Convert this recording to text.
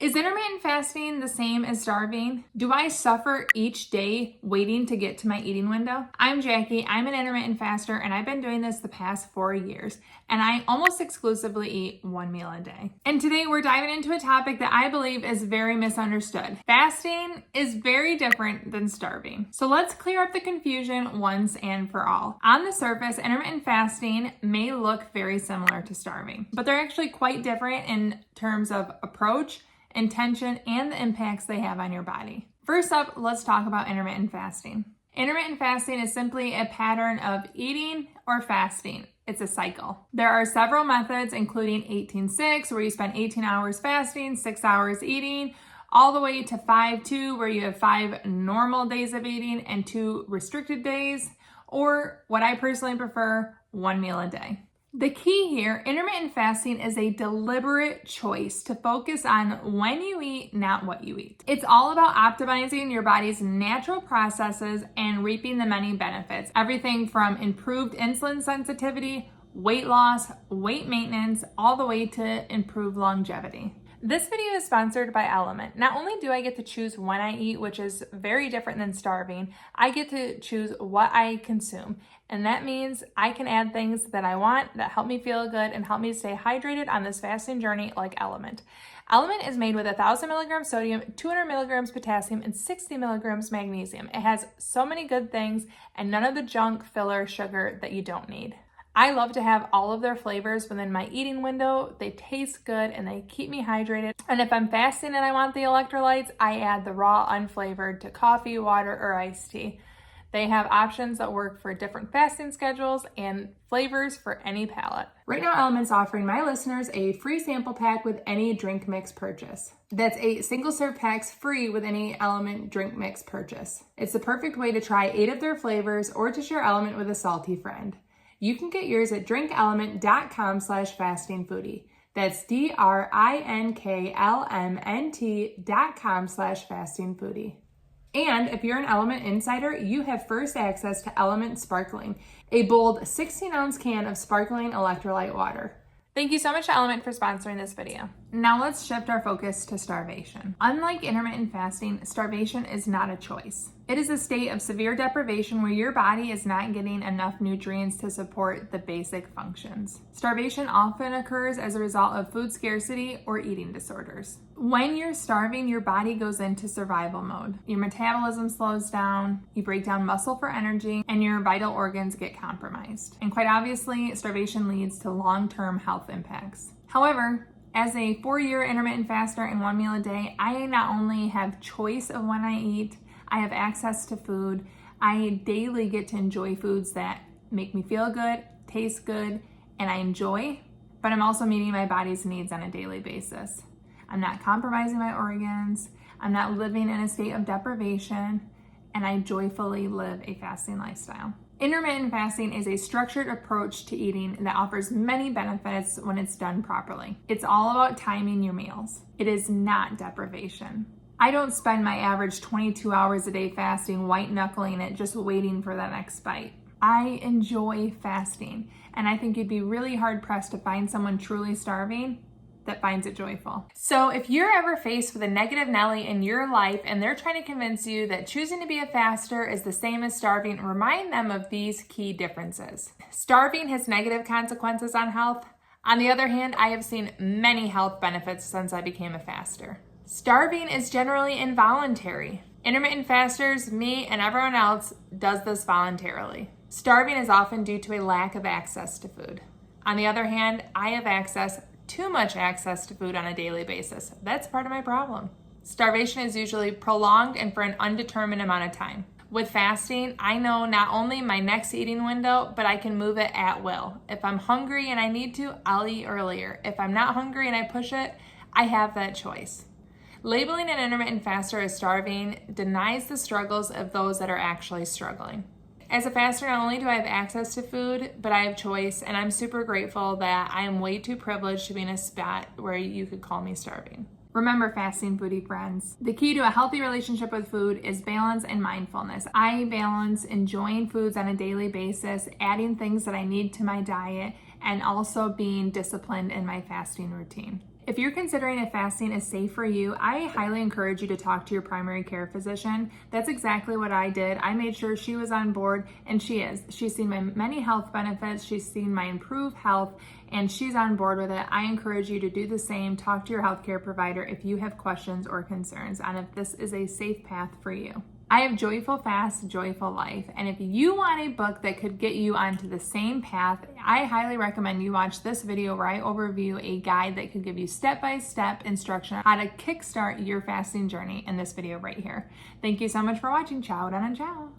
Is intermittent fasting the same as starving? Do I suffer each day waiting to get to my eating window? I'm Jackie. I'm an intermittent faster, and I've been doing this the past 4 years, and I almost exclusively eat one meal a day. And today we're diving into a topic that I believe is very misunderstood. Fasting is very different than starving. So let's clear up the confusion once and for all. On the surface, intermittent fasting may look very similar to starving, but they're actually quite different in terms of approach, intention, and the impacts they have on your body. First up, let's talk about intermittent fasting. Intermittent fasting is simply a pattern of eating or fasting. It's a cycle. There are several methods, including 18-6, where you spend 18 hours fasting, 6 hours eating, all the way to 5-2, where you have 5 normal days of eating and 2 restricted days, or what I personally prefer, 1 meal a day. The key here, intermittent fasting is a deliberate choice to focus on when you eat, not what you eat. It's all about optimizing your body's natural processes and reaping the many benefits. Everything from improved insulin sensitivity, weight loss, weight maintenance, all the way to improved longevity. This video is sponsored by Element. Not only do I get to choose when I eat, which is very different than starving, I get to choose what I consume. And that means I can add things that I want that help me feel good and help me stay hydrated on this fasting journey, like Element. Element is made with 1,000 milligrams sodium, 200 milligrams potassium, and 60 milligrams magnesium. It has so many good things and none of the junk, filler, sugar that you don't need. I love to have all of their flavors within my eating window. They taste good and they keep me hydrated. And if I'm fasting and I want the electrolytes, I add the raw unflavored to coffee, water, or iced tea. They have options that work for different fasting schedules and flavors for any palate. Right now, Element's offering my listeners a free sample pack with any drink mix purchase. That's 8 single-serve packs free with any Element drink mix purchase. It's the perfect way to try 8 of their flavors or to share Element with a salty friend. You can get yours at drinkelement.com/fastingfoodie. That's drinklmnt.com/fastingfoodie. And if you're an Element Insider, you have first access to Element Sparkling, a bold 16-ounce can of sparkling electrolyte water. Thank you so much to Element for sponsoring this video. Now let's shift our focus to starvation. Unlike intermittent fasting, starvation is not a choice. It is a state of severe deprivation where your body is not getting enough nutrients to support the basic functions. Starvation often occurs as a result of food scarcity or eating disorders. When you're starving, your body goes into survival mode. Your metabolism slows down, you break down muscle for energy, and your vital organs get compromised. And quite obviously, starvation leads to long-term health impacts. However, as a 4-year intermittent faster and 1 meal a day, I not only have choice of when I eat, I have access to food. I daily get to enjoy foods that make me feel good, taste good, and I enjoy, but I'm also meeting my body's needs on a daily basis. I'm not compromising my organs, I'm not living in a state of deprivation, and I joyfully live a fasting lifestyle. Intermittent fasting is a structured approach to eating that offers many benefits when it's done properly. It's all about timing your meals. It is not deprivation. I don't spend my average 22 hours a day fasting, white knuckling it, just waiting for the next bite. I enjoy fasting, and I think you'd be really hard pressed to find someone truly starving that finds it joyful. So if you're ever faced with a negative Nelly in your life and they're trying to convince you that choosing to be a faster is the same as starving, remind them of these key differences. Starving has negative consequences on health. On the other hand, I have seen many health benefits since I became a faster. Starving is generally involuntary. Intermittent fasters, me, and everyone else does this voluntarily. Starving is often due to a lack of access to food. On the other hand, I have too much access to food on a daily basis. That's part of my problem. Starvation is usually prolonged and for an undetermined amount of time. With fasting, I know not only my next eating window, but I can move it at will. If I'm hungry and I need to, I'll eat earlier. If I'm not hungry and I push it, I have that choice. Labeling an intermittent faster as starving denies the struggles of those that are actually struggling. As a faster, not only do I have access to food, but I have choice, and I'm super grateful that I am way too privileged to be in a spot where you could call me starving. Remember, fasting foodie friends, the key to a healthy relationship with food is balance and mindfulness. I balance enjoying foods on a daily basis, adding things that I need to my diet, and also being disciplined in my fasting routine. If you're considering if fasting is safe for you, I highly encourage you to talk to your primary care physician. That's exactly what I did. I made sure she was on board, and she is. She's seen my many health benefits, she's seen my improved health, and she's on board with it. I encourage you to do the same. Talk to your healthcare provider if you have questions or concerns on if this is a safe path for you. I have Joyful Fast, Joyful Life, and if you want a book that could get you onto the same path, I highly recommend you watch this video where I overview a guide that could give you step-by-step instruction on how to kickstart your fasting journey in this video right here. Thank you so much for watching. Ciao, and ciao.